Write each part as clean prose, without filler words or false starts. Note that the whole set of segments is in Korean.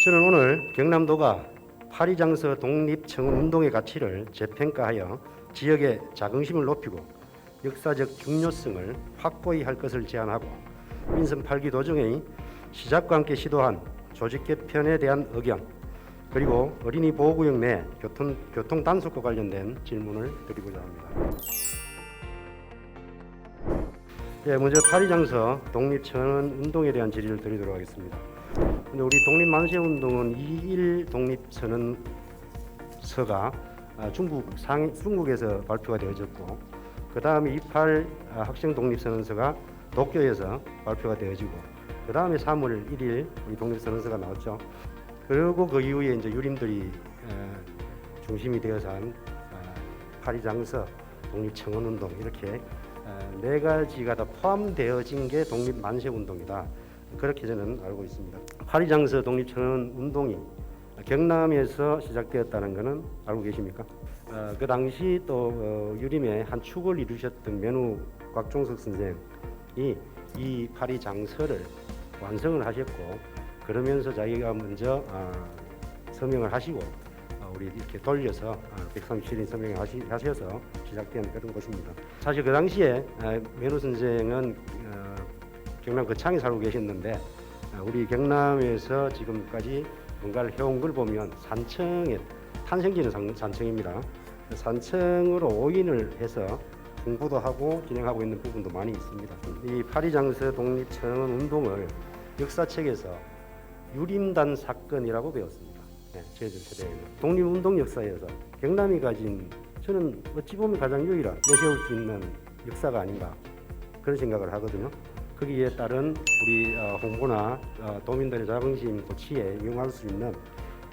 저는 오늘 경남도가 파리장서 독립청운동의 가치를 재평가하여 지역의 자긍심을 높이고 역사적 중요성을 확고히 할 것을 제안하고 민선 8기 도정의 시작과 함께 시도한 조직 개편에 대한 의견, 그리고 어린이 보호구역 내 교통 단속과 관련된 질문을 드리고자 합니다. 예, 먼저 파리장서 독립청원 운동에 대한 질의를 드리도록 하겠습니다. 근데 우리 독립만세운동은 2.1 독립선언서가 중국에서 발표가 되어졌고, 그 다음에 2.8 학생독립선언서가 도쿄에서 발표가 되어지고, 그 다음에 3월 1일 우리 독립선언서가 나왔죠. 그리고 그 이후에 이제 유림들이 중심이 되어서 한 파리장서 독립청원운동, 이렇게 네 가지가 다 포함되어진 게 독립만세운동이다. 그렇게 저는 알고 있습니다. 파리장서 독립청원운동이 경남에서 시작되었다는 것은 알고 계십니까? 그 당시 또 유림의 한 축을 이루셨던 면후 곽종석 선생이 이 파리장서를 완성을 하셨고, 그러면서 자기가 먼저 서명을 하시고 우리 이렇게 돌려서 137인 서명을 하셔서 시작된 그런 것입니다. 사실 그 당시에 면후 선생은 경남 거창에 살고 계셨는데, 우리 경남에서 지금까지 뭔가를 해온 걸 보면 산청의 탄생지는 산청입니다. 산청으로 오인을 해서 공부도 하고 진행하고 있는 부분도 많이 있습니다. 이 파리장서 독립청원 운동을 역사책에서 유림단 사건이라고 배웠습니다. 네, 저희들 세대에는 독립운동 역사에서 경남이 가진, 저는 어찌 보면 가장 유일한 내세울 수 있는 역사가 아닌가, 그런 생각을 하거든요. 거기에 따른 우리 홍보나 도민들의 자긍심 고취에 이용할 수 있는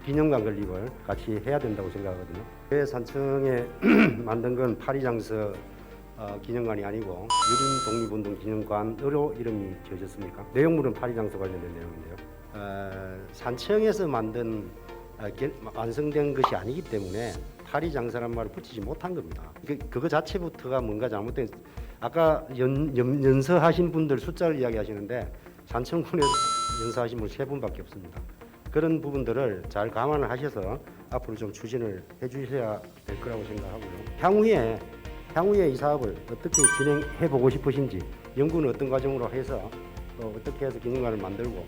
기념관 건립을 같이 해야 된다고 생각하거든요. 왜 산청에 만든 건 파리장서 기념관이 아니고 유림 독립운동 기념관으로 이름이 지어졌습니까? 내용물은 파리장서 관련된 내용인데요. 산청에서 만든 완성된 것이 아니기 때문에 파리장서란 말을 붙이지 못한 겁니다. 그거 자체부터가 뭔가 잘못된, 아까 연서하신 분들 숫자를 이야기하시는데 산청군에서 연서하신 분 3분밖에 없습니다. 그런 부분들을 잘 감안을 하셔서 앞으로 좀 추진을 해주셔야 될 거라고 생각하고요. 향후에 이 사업을 어떻게 진행해 보고 싶으신지, 연구는 어떤 과정으로 해서 또 어떻게 해서 기념관을 만들고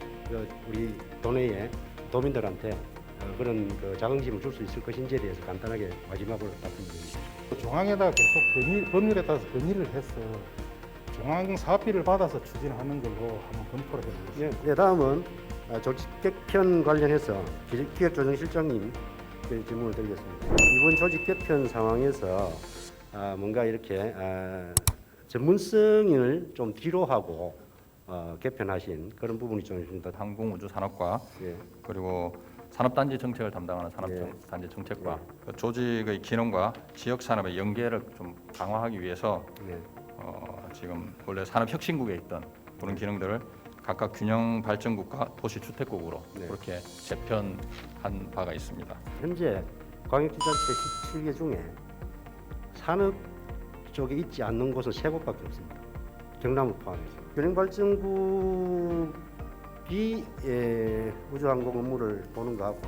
우리 도내의 도민들한테 그런 자긍심을 줄 수 있을 것인지에 대해서 간단하게 마지막으로 말씀드립니다. 중앙에다 계속 법률에 따라서 건의를 해서 중앙 사업비를 받아서 추진하는 걸로 한번 검토를 해보겠습니다. 네, 다음은 조직 개편 관련해서 기획조정실장님 질문을 드리겠습니다. 이번 조직 개편 상황에서 뭔가 이렇게 전문성을 좀 뒤로 하고 개편하신 그런 부분이 좀 있습니다. 항공우주산업과 예. 그리고 산업단지 정책을 담당하는 산업단지 정책과 그 조직의 기능과 지역산업의 연계를 좀 강화하기 위해서 예. 지금 원래 산업혁신국에 있던 그런 기능들을 각각 균형발전국과 도시주택국으로 네. 그렇게 재편한 바가 있습니다. 현재 광역지자체 17개 중에 산업 쪽에 있지 않는 곳은 3곳밖에 없습니다. 경남을 포함해서. 균형발전국이 우주항공 업무를 보는 거하고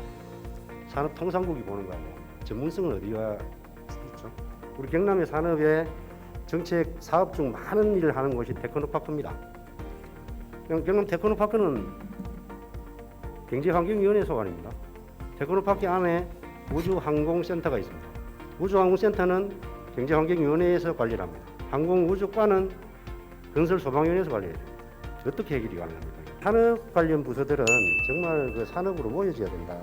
산업통상국이 보는 거하고 전문성은 어디가 있죠? 우리 경남의 산업의 정책 사업 중 많은 일을 하는 곳이 테크노파크입니다. 경남 테크노파크는 경제환경위원회 소관입니다. 테크노파크 안에 우주항공센터가 있습니다. 우주항공센터는 경제환경위원회에서 관리를 합니다. 항공우주과는 건설소방위원회에서 관리해야 됩니다. 어떻게 해결이 가능합니까? 산업 관련 부서들은 정말 그 산업으로 모여져야 된다.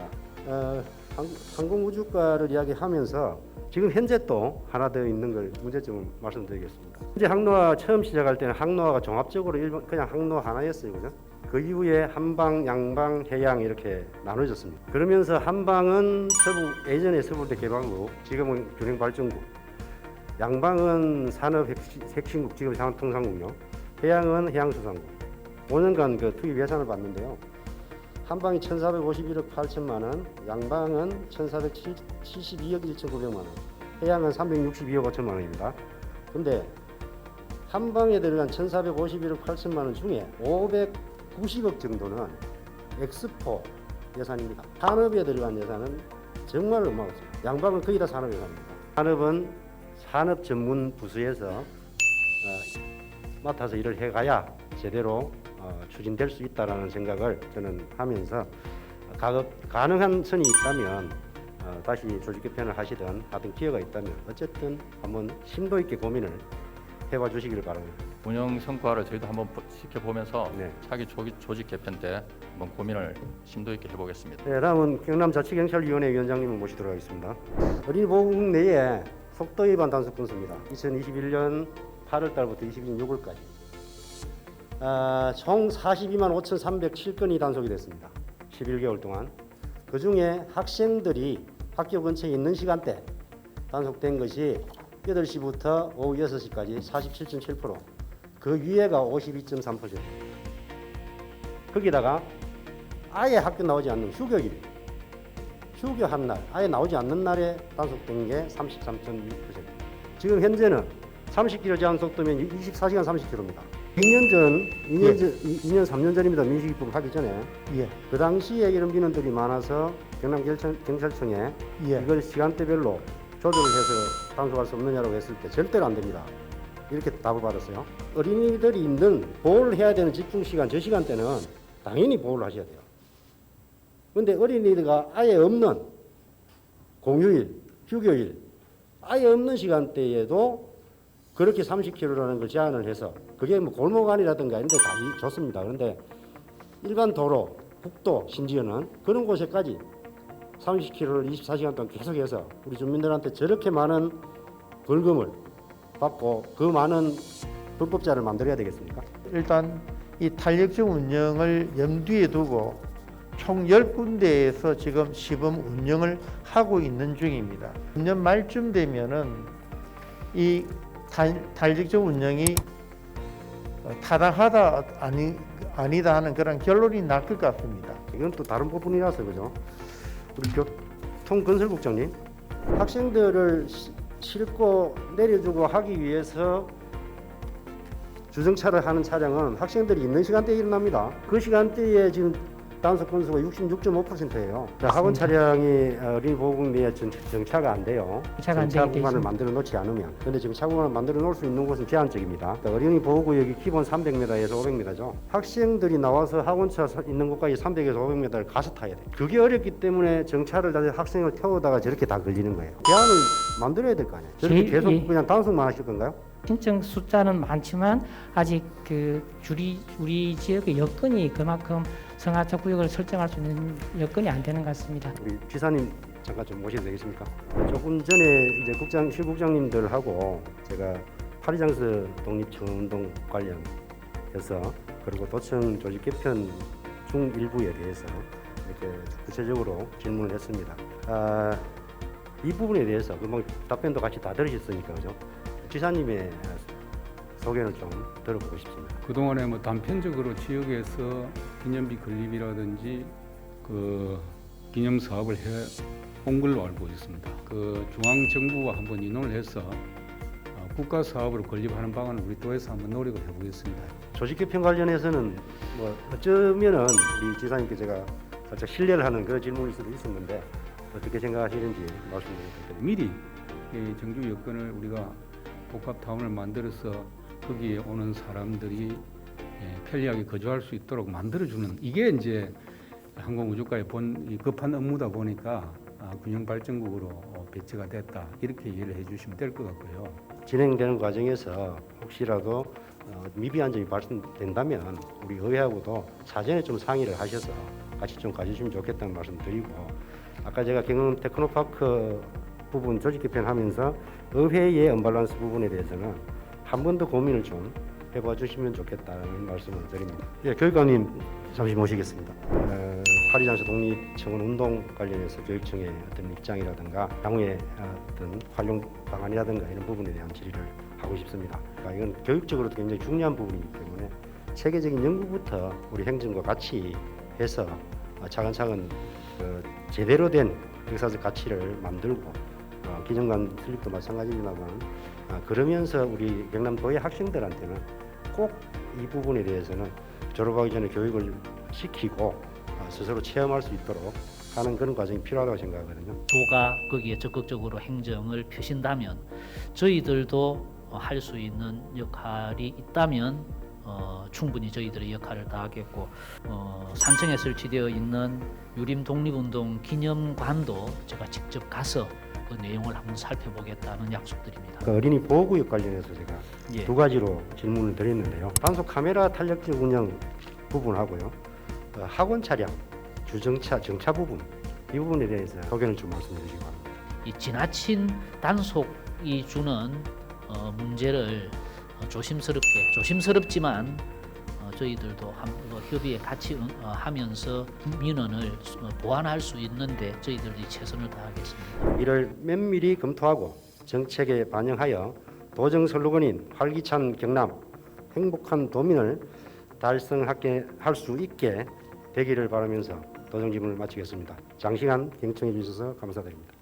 항공우주과를 이야기하면서 지금 현재 또 하나 되어 있는 걸 문제점을 말씀드리겠습니다. 현재 항로화 처음 시작할 때는 항로화가 종합적으로 그냥 항로 하나였어요, 그죠? 그 이후에 한방, 양방, 해양 이렇게 나눠졌습니다. 그러면서 한방은 예전에 서울대 개방국, 지금은 균형발전국, 양방은 산업 핵심국, 지금 산업통상국요, 해양은 해양수산국. 5년간 그 투입 예산을 받는데요. 한방이 1,451억 8천만 원, 양방은 1,472억 1,900만 원, 해양은 362억 5천만 원입니다. 근데 한 방에 들어간 1,451억 8천만 원 중에 590억 정도는 엑스포 예산입니다. 산업에 들어간 예산은 정말 어마어마합니다. 양방은 거의 다 산업 예산입니다. 산업은 산업 전문 부서에서 맡아서 일을 해가야 제대로 추진될 수 있다라는 생각을 저는 하면서 가능한 선이 있다면 다시 조직 개편을 하시든 하든 기회가 있다면 어쨌든 한번 심도 있게 고민을 해봐 주시기를 바랍니다. 운영 성과를 저희도 한번 지켜보면서 네. 차기 조직 개편 때 한번 고민을 심도 있게 해보겠습니다. 네, 다음은 경남자치경찰위원회 위원장님을 모시도록 하겠습니다. 어린이 보호국 내에 속도 위반 단속 건수입니다. 2021년 8월 달부터 22년 6월까지 총 42만 5,307건이 단속이 됐습니다. 11개월 동안. 그 중에 학생들이 학교 근처에 있는 시간대 단속된 것이 8시부터 오후 6시까지 47.7%, 그 위에가 52.3%. 거기다가 아예 학교 나오지 않는 휴교일, 휴교한 날, 아예 나오지 않는 날에 단속된 게 33.6%. 지금 현재는 30km 제한 속도면 24시간 30km입니다. 2년 3년 전입니다. 민식이법을 하기 전에. 예. 그 당시에 이런 민원들이 많아서 경남경찰청에 예. 이걸 시간대별로 조절을 해서 단속할 수 없느냐고 했을 때 절대로 안 됩니다. 이렇게 답을 받았어요. 어린이들이 있는 보호를 해야 되는 집중시간, 저 시간대는 당연히 보호를 하셔야 돼요. 그런데 어린이가 아예 없는 공휴일, 휴교일, 아예 없는 시간대에도 그렇게 30km라는 걸 제한을 해서 그게 뭐 골목 안이라든가 이런 데 다 좋습니다. 그런데 일반 도로, 국도 심지어는 그런 곳에까지 30km를 24시간 동안 계속해서 우리 주민들한테 저렇게 많은 벌금을 받고 그 많은 불법자를 만들어야 되겠습니까? 일단 이 탄력적 운영을 염두에 두고 총 10군데에서 지금 시범 운영을 하고 있는 중입니다. 년 말쯤 되면은 이 탄력적 운영이 타당하다 아니다 하는 그런 결론이 날 것 같습니다. 이건 또 다른 부분이라서 그죠. 우리 교통건설국장님, 학생들을 싣고 내려주고 하기 위해서 주정차를 하는 차량은 학생들이 있는 시간대에 일어납니다. 그 시간대에 지금 단속 건수가 66.5%예요. 학원 차량이 어린이 보호국 내에 정차가 안 돼요. 정차 구간을 만들어 놓지 않으면. 그런데 정차 구간을 만들어 놓을 수 있는 곳은 제한적입니다. 그러니까 어린이 보호구역이 기본 300m에서 500m죠. 학생들이 나와서 학원차 있는 곳까지 300에서 500m를 가서 타야 돼요. 그게 어렵기 때문에 정차를 다시 학생을 태우다가 저렇게 다 걸리는 거예요. 제한을 만들어야 될 거 아니에요. 저렇게 계속 그냥 단속만 하실 건가요? 신청 숫자는 많지만 아직 그 우리 지역의 여건이 그만큼 성하차 구역을 설정할 수 있는 여건이 안 되는 것 같습니다. 우리 지사님 잠깐 좀 모셔도 되겠습니까? 조금 전에 이제 실국장님들하고 제가 파리장서 독립청운동 관련해서 그리고 도청 조직 개편 중 일부에 대해서 이렇게 구체적으로 질문을 했습니다. 이 부분에 대해서 금방 답변도 같이 다 들으셨으니까 그죠? 지사님의 소견을 좀 들어보고 싶습니다. 그동안에 뭐 단편적으로 지역에서 기념비 건립이라든지 그 기념 사업을 해온 걸로 알고 있습니다. 그 중앙 정부와 한번 의논을 해서 국가 사업으로 건립하는 방안을 우리 도에서 한번 노력을 해보겠습니다. 조직 개편 관련해서는 뭐 어쩌면은 우리 지사님께 제가 살짝 신뢰를 하는 그런 질문일 수도 있었는데 어떻게 생각하시는지 말씀을 드립니다. 미리 이 정주 여건을 우리가 복합타운을 만들어서 거기에 오는 사람들이 편리하게 거주할 수 있도록 만들어주는 이게 이제 항공우주과의 이 급한 업무다 보니까 균형발전국으로 배치가 됐다 이렇게 이해를 해주시면 될 것 같고요. 진행되는 과정에서 혹시라도 미비한 점이 발생된다면 우리 의회하고도 사전에 좀 상의를 하셔서 같이 좀 가주시면 좋겠다는 말씀 드리고 아까 제가 경영 테크노파크 부분 조직 개편하면서 의회의 언밸런스 부분에 대해서는 한 번 더 고민을 좀 해봐 주시면 좋겠다는 말씀을 드립니다. 예, 교육감님 잠시 모시겠습니다. 파리장서 독립청원 운동 관련해서 교육청의 어떤 입장이라든가 향후의 어떤 활용 방안이라든가 이런 부분에 대한 질의를 하고 싶습니다. 그러니까 이건 교육적으로도 굉장히 중요한 부분이기 때문에 체계적인 연구부터 우리 행정과 같이 해서 차근차근 제대로 된 역사적 가치를 만들고 기념관 설립도 마찬가지입니다만 그러면서 우리 경남도의 학생들한테는 꼭 이 부분에 대해서는 졸업하기 전에 교육을 시키고 스스로 체험할 수 있도록 하는 그런 과정이 필요하다고 생각하거든요. 도가 거기에 적극적으로 행정을 펴신다면 저희들도 할 수 있는 역할이 있다면 충분히 저희들의 역할을 다하겠고 산청에 설치되어 있는 유림 독립운동 기념관도 제가 직접 가서 그 내용을 한번 살펴보겠다는 약속드립니다. 그 어린이 보호구역 관련해서 제가 예. 두 가지로 질문을 드렸는데요. 단속 카메라 탄력적 운영 부분하고요. 학원 차량, 주정차, 정차 부분 이 부분에 대해서 소견을 좀 말씀해 주시기 바랍니다. 이 지나친 단속이 주는 문제를 조심스럽지만 저희들도 협의에 같이 하면서 민원을 보완할 수 있는데 저희들이 최선을 다하겠습니다. 이를 면밀히 검토하고 정책에 반영하여 도정 슬로건인 활기찬 경남, 행복한 도민을 달성하게 할 수 있게 되기를 바라면서 도정 질문을 마치겠습니다. 장시간 경청해 주셔서 감사드립니다.